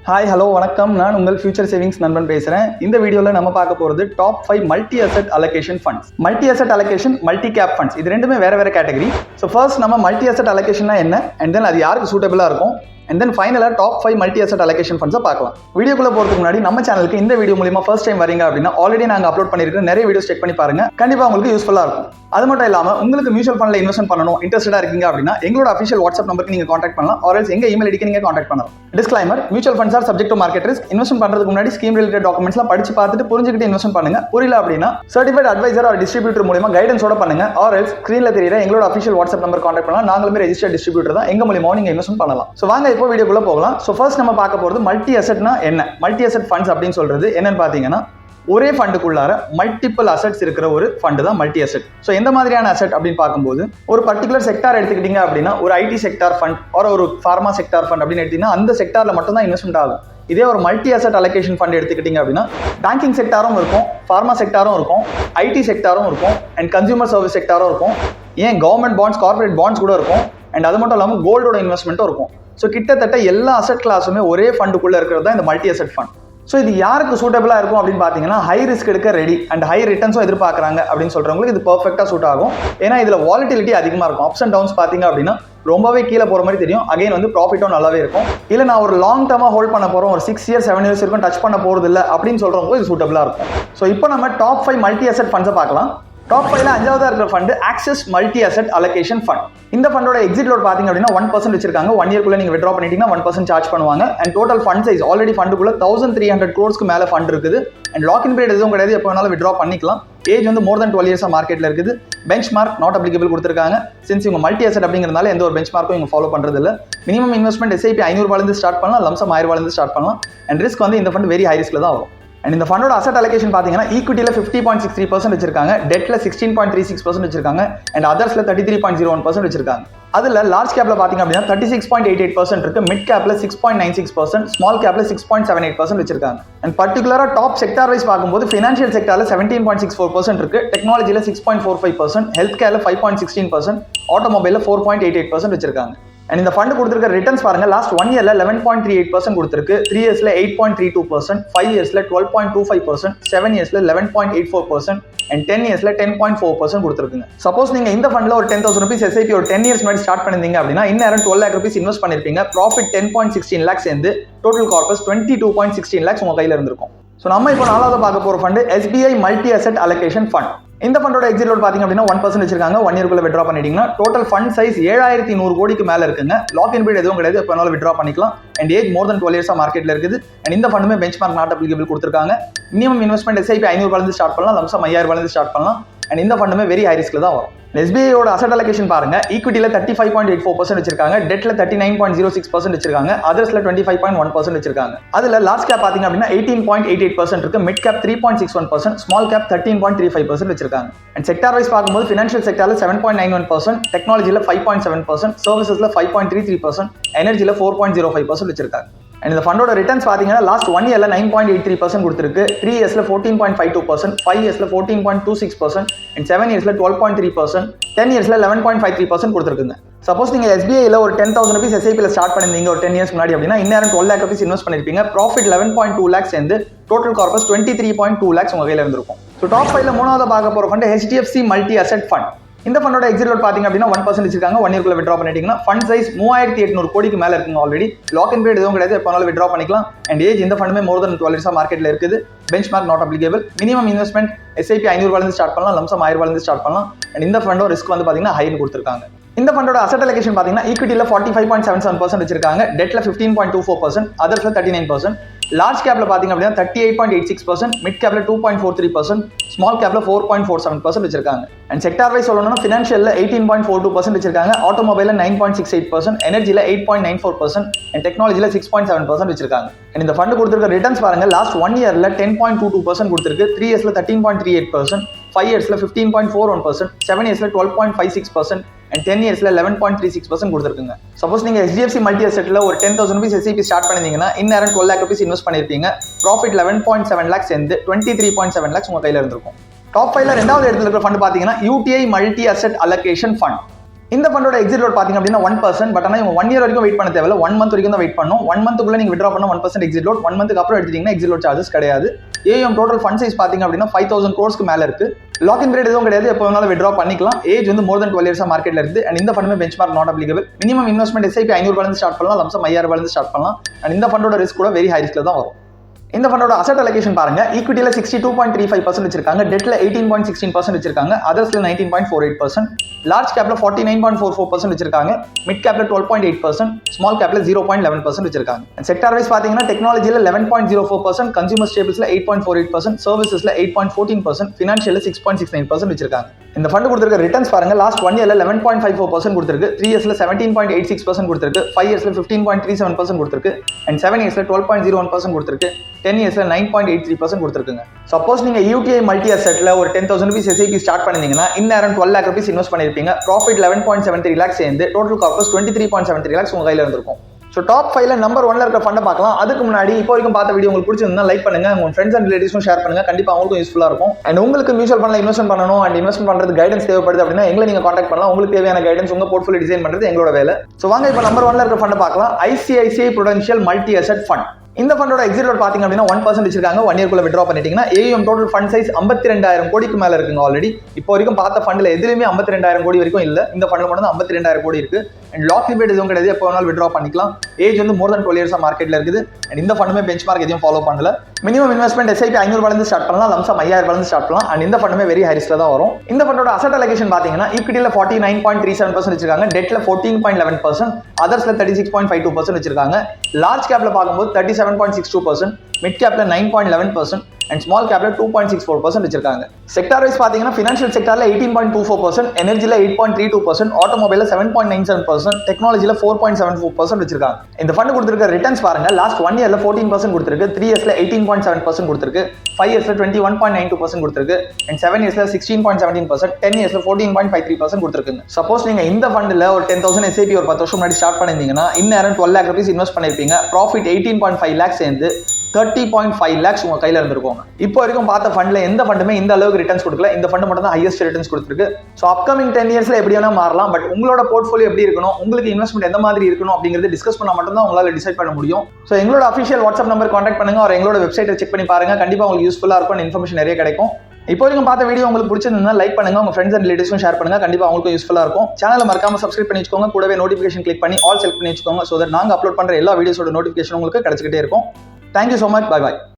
Hi hello வணக்கம். நான் உங்கள் ஃபியூச்சர் சேவிங்ஸ் நண்பன் பேசுகிறேன். இந்த வீடியோவில் நம்ம பார்க்க போகிறது top 5 multi asset allocation funds. Multi asset allocation, multi cap funds, இது ரெண்டுமே வேறு கேட்டகரி. ஸோ ஃபர்ஸ்ட் நம்ம மல்டி அசெட் அலோகேஷன்னா என்ன, அண்ட் தென் அது யாருக்கு சூட்டபிளாக இருக்கும், அண்ட் தென் ஃபைனலாக டாப் 5 மல்டி அசெட் அலோகேஷன் ஃபண்ட்ஸை பார்க்கலாம். வீடியோக்குள்ள போகிறதுக்கு முன்னாடி நம்ம சேனலுக்கு இந்த வீடியோ மூலியமா ஃபர்ஸ்ட் டைம் வரீங்க அப்படின்னா ஆல்ரெடி நாங்கள் அப்லோட் பண்ணியிருக்கிற நிறைய வீடியோஸ் செக் பண்ணி பாருங்க. கண்டிப்பாக உங்களுக்கு யூஸ்ஃபுல்லாக இருக்கும். அது மட்டும் இல்லாமல் உங்களுக்கு மியூச்சுவல் ஃபண்டில் இன்வெஸ்ட் பண்ணணும் இன்ட்ரெஸ்டடாக இருக்கீங்க அப்படின்னா எங்களோட அஃபிஷியல் வாட்ஸ்அப் நம்பருக்கு நீங்கள் காண்டாக்ட் பண்ணலாம், ஆர்எல்ஸ் எங்கள் இமெயில் ஐடிக்கு நீங்கள் காண்டாக்ட் பண்ணலாம். Disclaimer: mutual funds R subject to market risk. Invest பண்ணுறதுக்கு முன்னாடி ஸ்கீம் ரிலேட்டட் டாக்குமெண்ட்ஸ்லாம் படிச்சு பார்த்துட்டு புரிஞ்சுக்கிட்டு இன்வெஸ்ட் பண்ணுங்க. புரியல அப்படின்னா சர்டிஃபைட் அட்வைசர் ஆர் டிஸ்ட்ரிபியூட்டர் மூலமா கைடன்ஸோட பண்ணுங்க, ஆர்எல்ஸ் ஸ்க்ரீன்ல தெரியுற எங்களோட அஃபிஷியல் வாட்ஸ்அப் நம்பர் காண்டாக்ட் பண்ணலாம். நாங்களுமே ரெஜிஸ்டர்ட் டிஸ்ட்ரிபியூட்டர் தான், எங்க மூலமா நீங்க இன்வெஸ்ட் பண்ணலாம். ஸோ வாங்க இப்போ வீடியோக்குள்ள போகலாம். ஸோ ஃபர்ஸ்ட் நம்ம பார்க்க போகிறது மல்டி அசெட்னா என்ன. மல்டி அசெட் ஃபண்ட்ஸ் அப்படின்னு சொல்றது என்னன்னு பார்த்தீங்கன்னா, ஒரே ஃபண்டுக்குள்ளார மல்டிபிள் அசெட்ஸ் இருக்கிற ஒரு ஃபண்டு தான் மல்டி அசெட். ஸோ எந்த மாதிரியான அசெட் அப்படின்னு பார்க்கும்போது, ஒரு பர்டிகுலர் செக்டார் எடுத்துக்கிட்டீங்க அப்படின்னா ஒரு ஐடி செக்டார் ஃபண்ட் ஒரு ஃபார்மா செக்டார் ஃபண்ட் அப்படின்னு எடுத்தீங்கன்னா அந்த செக்டார்ல மட்டும் தான் இன்வெஸ்ட்மெண்ட் ஆகும். இதே ஒரு மல்டி அசெட் அலோகேஷன் ஃபண்ட் எடுத்துக்கிட்டீங்க அப்படின்னா பேங்கிங் செக்டாரும் இருக்கும், ஃபார்மா செக்டாரும் இருக்கும், ஐடி செக்டாரும் இருக்கும், அண்ட் கன்சியூமர் சர்வீஸ் செக்டாரும் இருக்கும், ஏன் கவர்மெண்ட் பாண்ட்ஸ், கார்பரேட் பாண்ட்ஸ் கூட இருக்கும், அண்ட் அது மட்டும் இல்லாமல் கோல்டோட இன்வெஸ்ட்மெண்ட்டும் இருக்கும். ஸோ கிட்டத்தட்ட எல்லா அசெட் கிளாஸுமே ஒரே ஃபண்டுக்குள்ளே இருக்கிறது தான் இந்த மல்டி அசெட் ஃபண்ட். ஸோ இது யாருக்கு சூட்டபிளாக இருக்கும் அப்படின்னு பார்த்தீங்கன்னா, ஹை ரிஸ்க் எடுக்க ரெடி அண்ட் ஹை ரிட்டர்ன்ஸும் எதிர்பார்க்குறாங்க அப்படின்னு சொல்கிறவங்களுக்கு இது பர்ஃபெக்டாக சூட் ஆகும். ஏன்னா இதில் வாலட்டிலிட்டி அதிகமாக இருக்கும். அப்ஸ் அண்ட் டவுன்ஸ் பார்த்தீங்க அப்படின்னா ரொம்பவே கீழே போகிற மாதிரி தெரியும். அகைன் வந்து ப்ராஃபிட்டும் நல்லாவே இருக்கும். இல்லை நான் ஒரு லாங் டர்மாக ஹோல்ட் பண்ண போகிறோம், ஒரு 6 years 7 years இருக்கும், டச் பண்ண போகிறது இல்லை அப்படின்னு சொல்கிறவங்க இது சூட்டபிளாக இருக்கும். ஸோ இப்போ நம்ம டாப் 5 மல்டி அசெட் ஃபண்ட்ஸை பார்க்கலாம். டாப் 5ல 5ஆவதா இருக்கிற fund axis multi asset allocation fund. இந்த ஃபண்டோட எக்ஸிட் லோட் பார்த்தீங்க அப்படின்னா 1% வச்சிருக்காங்க. 1 yearக்குள்ள நீங்க வித்ட்ரா பண்ணிட்டீங்கன்னா 1% சார்ஜ் பண்ணுவாங்க. And total fund size already ஃபண்டுக்குள்ள 1300 crores மேல ஃபண்ட் இருக்குது. அண்ட் லாக்இன் பீரியட் எதுவும் கிடையாது, எப்போ வேணாலும் வித்ட்ரா பண்ணிக்கலாம். ஏஜ் வந்து more than 12 years மார்க்கெட்ல இருக்குது. பெஞ்ச் மார்க் நாட் அப்ளிகபிள் கொடுத்துருக்காங்க. சின்ஸ் இவங்க மல்டி அசெட் அப்படிங்கிறதுனால எந்த ஒரு பெஞ்ச் மார்க்கும் இவங்க ஃபாலோ பண்றது இல்லை. மினிமம் இன்வெஸ்ட்மெண்ட் SIP 500 ரூபாயிலிருந்து ஸ்டார்ட் பண்ணலாம், லம்சம் 1000 ரூபாயிலிருந்து ஸ்டார்ட் பண்ணலாம். அண்ட் ரிஸ்க் வந்து இந்த ஃபண்ட் வெரி ஹை ரிஸ்க்ல தான் வரும். அண்ட் இந்த ஃபண்டோட அசெட் அலோகேஷன் பார்த்தீங்கன்னா ஈக்விட்டியில் 50.63% வச்சிருக்காங்க, டெட்ல 16.36% வச்சிருக்காங்க, அண்ட் அதர்ஸ்ல 33.01% வச்சிருக்காங்க. அதுல லார்ஜ் கேப்ல பாத்தீங்க அப்படின்னா 36.88% இருக்கு, மிட் கேப்ல 6.96%, ஸ்மால் கேப்ல 6.78% வச்சிருக்காங்க. அண்ட் பர்டிகுலரா டாப் செக்டார் வைஸ் பார்க்கும்போது ஃபினான்ஷியல் செக்டார்ல 17.64% இருக்கு, டெக்னாலஜில 6.45%, ஹெல்த் கேர்ல 5.16%, ஆட்டோமொபைல்ல 4.88% வச்சிருக்காங்க. அண்ட் இந்த ஃபண்ட் கொடுத்துருக்க ரிட்டர்ன்ஸ் பாருங்க, லாஸ்ட் 1 yearல 11.38% கொடுத்துருக்கு, 3 yearsல 8.32%, 5 yearsல 12.25%, 7 yearsல 11.84%, அண்ட் 10 yearsல 10.4% கொடுத்துருக்குங்க. சப்போஸ் நீங்க இந்த ஃபண்ட்ல ஒரு 10,000 rupees SIP ஒரு 10 years முன்னாடி ஸ்டார்ட் பண்ணிருந்தீங்க அப்படின்னா இன்னும் 12 lakh rupees இன்வெஸ்ட் பண்ணிருப்பீங்க. ப்ராஃபிட் 10.16 lakhs சேர்ந்து டோட்டல் கார்பஸ் 22.16 lakhs உங்க கையில இருந்திருக்கும். ஸோ நம்ம இப்போ 4வது பார்க்க போற fund SBI multi asset allocation fund. இந்த ஃபண்டோட எக்ஸிட் லோட் பாத்தீங்க அப்படின்னா 1% வச்சிருக்காங்க. 1 yearக்குள்ள வித்ட்ரா பண்ணிட்டீங்கன்னா டோட்டல் ஃபண்ட் சைஸ் 7100 கோடிக்கு மேல இருக்குங்க. லாக்இன் பீரியட் எதுவும் கிடையாது, எப்போ வேணாலும் வித்ட்ரா பண்ணிக்கலாம். And age more than 12 years மார்க்கெட்ல இருக்குது. அண்ட் இந்த ஃபண்டுமே பெஞ்ச் மார்க் நாட் அப்ளிகபிள் கொடுத்துருக்காங்க. மினிமம் இன்வெஸ்ட்மெண்ட் SIP 500 ரூபாயிலிருந்து ஸ்டார்ட் பண்ணலாம், லம்சம் 5000 ரூபாயிலிருந்து ஸ்டார்ட் பண்ணலாம். அண்ட் இந்த ஃபண்டுமே வெரி ஹை ரிஸ்க்ல தான் வரும். SBIயோட அசெட் அலோகேஷன் பாருங்க, ஈக்விட்டியில் 35.84% வச்சிருக்காங்க, டெட்ல 39.06% வச்சிருக்காங்க, அதர்ஸ்ல 25.1% வச்சிருக்காங்க. அதுல லார்ஜ் கேப் பாத்தீங்க அப்படின்னா 18.88% இருக்கு, மிட் கேப் 3.61%, ஸ்மால் கேப் 13.35% வச்சிருக்காங்க. அண்ட் செக்டார் வைஸ் பார்க்கும்போது ஃபினான்ஷியல் செக்டார்ல 7.91%, டெக்னாலஜில 5.7%, சர்வீசஸ்ல 5.33%, எனர்ஜில 4.05% வச்சிருக்காங்க. அண்ட் இந்த ஃபண்டோட ரிட்டர்ன்ஸ் பார்த்தீங்கன்னா லாஸ்ட் 1 yearல 9.83% கொடுத்துருக்கு, 3 yearsல 14.52%, 5 yearsல 14.26%, அண்ட் 7 yearsல 12.3%, 10 yearsல 11.53% கொடுத்துருக்குங்க. சப்போஸ் நீங்க SBIல ஒரு 10,000 rupees SIPல ஸ்டார்ட் பண்ணிருந்தீங்க ஒரு 10 years முன்னாடி அப்படின்னா இன்னும் 12 lakh rupees இன்வெஸ்ட் பண்ணிருப்பீங்க. ப்ராஃபிட் 11.2 lakhs சேர்ந்து டோட்டல் கார்பஸ் 23.2 lakhs உங்க கையில இருந்திருக்கும். ஸோ டாப் 5ல 3வது பார்க்க போற fund HDFC multi asset fund. இந்த ஃபண்டோட எக்ஸிட் லோட் பாத்தீங்க அப்படின்னா 1% வச்சிருக்காங்க. 1 yearக்குள்ள வித்ட்ரா பண்ணிட்டீங்கன்னா ஃபண்ட் சைஸ் 3800 கோடிக்கு மேல இருக்குங்க. ஆல்ரெடி லாக்இன் பீரியட் எதுவும் கிடையாது, எப்போ வேணாலும் வித்ட்ரா பண்ணிக்கலாம். அண்ட் ஏஜ் இந்த ஃபண்டுமே more than 12 years மார்க்கெட்ல இருக்குது. Bench mark not applicable. Minimum investment SIP 500 ரூபாயிலிருந்து ஸ்டார்ட் பண்ணலாம், லம்சம் 1000 ரூபாயிலிருந்து ஸ்டார்ட் பண்ணலாம். அண்ட் இந்த ஃபண்டோட ரிஸ்க் வந்து பாத்தீங்கன்னா ஹைன்னு கொடுத்துருக்காங்க. இந்த ஃபண்டோட அசெட் அலோகேஷன் பாத்தீங்கன்னா ஈக்விட்டியில் 45.77% வச்சிருக்காங்க, டெட்ல 15.24%, அதர்ஸ்ல 39%, லார்ஜ் கேப்ல பாத்தீங்க அப்படின்னா 38.86%, மிட் கேப்ல 2.43%, ஸ்மால் கேப்ல 4.47% வச்சிருக்காங்க. அண்ட் செக்டார் வைஸ் சொல்லணும்னா ஃபினான்ஷியல்ல 18.42% வச்சிருக்காங்க, ஆட்டோமொபைல்ல 9.68%, எனர்ஜில 8.94%, அண்ட் டெக்னாலஜில 6.7% வச்சிருக்காங்க. அண்ட் இந்த ஃபண்ட் கொடுத்துருக்க ரிட்டர்ன்ஸ் பாருங்க, லாஸ்ட் 1 yearல 10.22% கொடுத்துருக்கு, 3 yearsல 13.38%, 5 yearsல 15.41%, 7 yearsல 12.56%, அண்ட் 10 yearsல 11.36% கொடுத்துருக்குங்க. சப்போஸ் நீங்க HDFC மல்டி அசெட்ல ஒரு 10,000 rupees SIP ஸ்டார்ட் பண்ணிருந்தீங்கன்னா இன்னும் 12 lakh rupees இன்வெஸ்ட் பண்ணிருப்பீங்க. ப்ராஃபிட் 11.7 lakhs சேர்ந்து 23.7 lakhs உங்க கையில இருந்திருக்கும். டாப் 5ல 2வது இடத்துல இருக்கிற ஃபண்ட் பாத்தீங்கன்னா UTI multi asset allocation fund. இந்த ஃபண்டோட எக்ஸிட் லோட் பாத்தீங்க அப்படின்னா 1%. பட் ஆனால் 1 இயர் வரைக்கும் வெயிட் பண்ண தேவையில்ல, 1 மந்த் வரைக்கும் தான் வெயிட் பண்ணும். 1 மந்த்துக்குள்ள நீங்க வித்ரா பண்ண 1% எக்ஸிட் லோட், 1 மந்த்துக்கு அப்புறம் எடுத்தீங்கன்னா எக்ஸிட் லோட் சார்ஜஸ் கிடையாது. ஏஎம் டோட்டல் ஃபண்ட் சைஸ் பாத்தீங்க அப்படின்னா 5000 crores மேல இருக்கு. லாக் இன் பீரியட் எதுவும் கிடையாது, எப்போ வேணாலும் வித்ரா பண்ணிக்கலாம். ஏஜ் வந்து more than 12 years மார்க்கெட்ல இருக்கு. அண்ட் இந்த ஃபண்டுமே benchmark not applicable. Minimum investment SIP 500 start பண்ணலாம், லம்சம் 5000 ஸ்டார்ட் பண்ணலாம். அண்ட் இந்த ஃபண்டோட ரிஸ்க் கூட வெரி ஹை ரிஸ்க்ல தான் வரும். இந்த ஃபண்டோட அசெட் அலோகேஷன் பாருங்க, ஈக்விட்டியில 62.35% வச்சிருக்காங்க, டெட்ல 18.16% வச்சிருக்காங்க, அதர்ஸ்ல 19.48%, லார்ஜ் கேப்ல 49.44% வச்சிருக்காங்க, மிட் கேப்ல 12.8%, ஸ்மால் கேப்ல 0.11% வச்சிருக்காங்க. செக்டார் வைஸ் பாத்தீங்கன்னா டெக்னாலஜில 11.04%, கன்சூமர் ஸ்டேபிள்ஸ்ல 8.48%, சர்வீசஸ்ல 8.14%, ஃபினான்ஷியல்ல 6.69% வச்சிருக்காங்க. இந்த ஃபண்ட் கொடுத்திருக்க ரிட்டர்ன்ஸ் பாருங்க, லாஸ்ட் 1 இயர்ல 11.54% கொடுத்திருக்கு, 3 இயர்ஸ்ல 17.86% கொடுத்திருக்கு, 5 இயர்ஸ்ல 15.37% கொடுத்திருக்கு, அண்ட் 7 இயர்ஸ்ல 12.01% கொடுத்திருக்கு, 10 இயர்ஸ்ல 9.83% கொடுத்திருக்குங்க. சப்போஸ் நீங்க UTI மல்டி அசெட்ல ஒரு 10,000 rupees SIP ஸ்டார்ட் பண்ணீங்கன்னா இந்நேரம் 12 lakh rupees இன்வெஸ்ட் பண்ணிருப்பீங்க. ப்ராஃபிட் 11.73 lakhs சேர்ந்து டோட்டல் கார்பஸ் 23.73 lakhs உங்க கையில இருந்திருக்கும். ஸோ டாப் 5ல நம்பர் 1ல இருக்க ஃபண்டை பார்க்கலாம். அதுக்கு முன்னாடி இப்போ வரைக்கும் பார்த்த வீடியோ உங்களுக்கு பிடிச்சிருந்தா லைக் பண்ணுங்க, உங்க ஃப்ரெண்ட்ஸ் அண்ட் ரிலேட்டிவ்ஸும் ஷேர் பண்ணுங்க, கண்டிப்பா அவங்களுக்கும் யூஸ்ஃபுல்லா இருக்கும். அண்ட் உங்களுக்கு மியூச்சுவல் ஃபண்ட்ல இன்வெஸ்ட் பண்ணணும் அண்ட் இன்வெஸ்ட் பண்றது கைடன்ஸ் தேவைப்படுது அப்படின்னா எங்களை நீங்க கான்டாக்ட் பண்ணலாம். உங்களுக்கு தேவையான கைடன்ஸ் உங்க போர்ட்ஃபோலியோ டிசைன் பண்றது எங்களோட வேலை. ஸோ வாங்க இப்போ நம்பர் 1ல இருக்க ஃபண்டை பார்க்கலாம். ICICI Prudential multi asset fund. இந்த ஃபண்டோட எக்ஸிட் லோட் பாத்தீங்க அப்படின்னா 1% வச்சிருக்காங்க. 1 இயர்க்குள்ள வித்ரா பண்ணிட்டீங்கன்னா AUM டோட்டல் ஃபண்ட் சைஸ் 52,000 கோடிக்கு மேல இருக்குங்க. ஆல்ரெடி இப்போ வரைக்கும் பார்த்த ஃபண்ட்ல எதுலயுமே 52,000 கோடி வரைக்கும் இல்ல, இந்த ஃபண்ட்ல மட்டும் தான் 52,000 கோடி இருக்கு. அண்ட் லாக் லிமிட் எதுவும் கிடையாது, எப்போ வேணாலும் வித்ரா பண்ணிக்கலாம். ஏஜ் வந்து more than 12 years மார்க்கெட்ல இருக்குது. அண்ட் இந்த ஃபண்டுமே பெஞ்ச்மார்க் எதையும் ஃபாலோ பண்ணல. மினிமம் இன்வெஸ்ட்மெண்ட் SIP 500 ஸ்டார்ட் பண்ணலாம், லம்சம் 5000 ஸ்டார்ட் பண்ணலாம். அண்ட் இந்த ஃபண்டுமே வெரி ஹை ரிஸ்க்ல தான் வரும். இந்த ஃபண்டோட அசெட் அலோகேஷன் பாத்தீங்கன்னா ஈக்விட்டியில 49.37% வச்சிருக்காங்க, டெட்ல 14.11%, அதர்ஸ்ல 36.52% வச்சிருக்காங்க, லார்ஜ் கேப்ல பார்க்கும்போது 37.62%, மிட் கேப்ல 9.11% அண்ட் ஸ்மால் கேப்ல 2.64% வச்சிருக்காங்க. செக்டார் வைஸ் பாத்தீங்கன்னா ஃபினான்ஷியல் செக்டார்ல 18.24%, எனர்ஜில 8.32%, ஆட்டோமொபைல்ல 7.97%, டெக்னாலஜில 4.74% வச்சிருக்காங்க. இந்த ஃபண்ட் கொடுத்திருக்க ரிட்டர்ன்ஸ் பாருங்க, லாஸ்ட் 1 இயர்ல 14% கொடுத்திருக்கு, 3 இயர்ஸ்ல 18.7% கொடுத்திருக்கு, 5 இயர்ஸ்ல 21.92% கொடுத்திருக்கு, அண்ட் 7 இயர்ஸ்ல 16.17%, 10 இயர்ஸ்ல 14.53% கொடுத்திருக்குங்க. சப்போஸ் நீங்க இந்த ஃபண்ட்ல ஒரு 10,000 SIP ஒரு 10 வருஷம் முன்னாடி ஸ்டார்ட் பண்ணிருந்தீங்கன்னா இந்நேரம் 12 lakh rupees இன்வெஸ்ட் பண்ணிருப்பீங்க. ப்ராஃபிட் 18.5 lakhs சேர்ந்து 30.5 lakhs உங்க கையில இருந்திருக்கும். இப்போ வரைக்கும் பார்த்த ஃபண்ட்ல எந்த ஃபண்டுமே இந்த அளவுக்கு ரிட்டர்ன்ஸ் கொடுக்கல, இந்த ஃபண்ட் மட்டும் தான் ஹையஸ்ட் ரிட்டர்ன்ஸ் கொடுத்திருக்கு. ஸோ அப்கமிங் 10 இயர்ஸ்ல எப்படி வேணா மாறலாம், பட் உங்களோட போர்ட்ஃபோலியோ எப்படி இருக்கணும், உங்களுக்கு இன்வெஸ்ட்மெண்ட் எந்த மாதிரி இருக்கணும் அப்படிங்கிறது டிஸ்கஸ் பண்ணா மட்டும் தான் உங்களால டிசைட் பண்ண முடியும். ஸோ எங்களோட அஃபிஷியல் வாட்ஸ்அப் நம்பர் கான்டாக்ட் பண்ணுங்க, ஒரு எங்களோட வெப்சைட்டை செக் பண்ணி பாருங்க, கண்டிப்பா உங்களுக்கு யூஸ்ஃபுல்லா இருக்கும், இன்ஃபர்மேஷன் நிறைய கிடைக்கும். இப்போ வரைக்கும் பார்த்த வீடியோ உங்களுக்கு பிடிச்சிருந்தா லைக் பண்ணுங்க, உங்க ஃப்ரெண்ட்ஸ் அண்ட் ரிலேட்டிவ்ஸும் ஷேர் பண்ணுங்க, கண்டிப்பா அவங்களுக்கும் யூஸ்ஃபுல்லா இருக்கும். சேனலை மறக்காம சப்ஸ்கிரைப் பண்ணி வச்சுக்கோங்க, கூடவே நோட்டிஃபிகேஷன் கிளிக் பண்ணி ஆல் செலக்ட் பண்ணி வச்சுக்கோங்க. ஸோ தட் நாங்க அப்லோட் பண்ற எல்லா வீடியோஸோட நோட்டிஃபிகேஷன் உங்களுக்கு கிடைச்சிக்கிட்டே இருக்கும். Thank you so much, bye bye.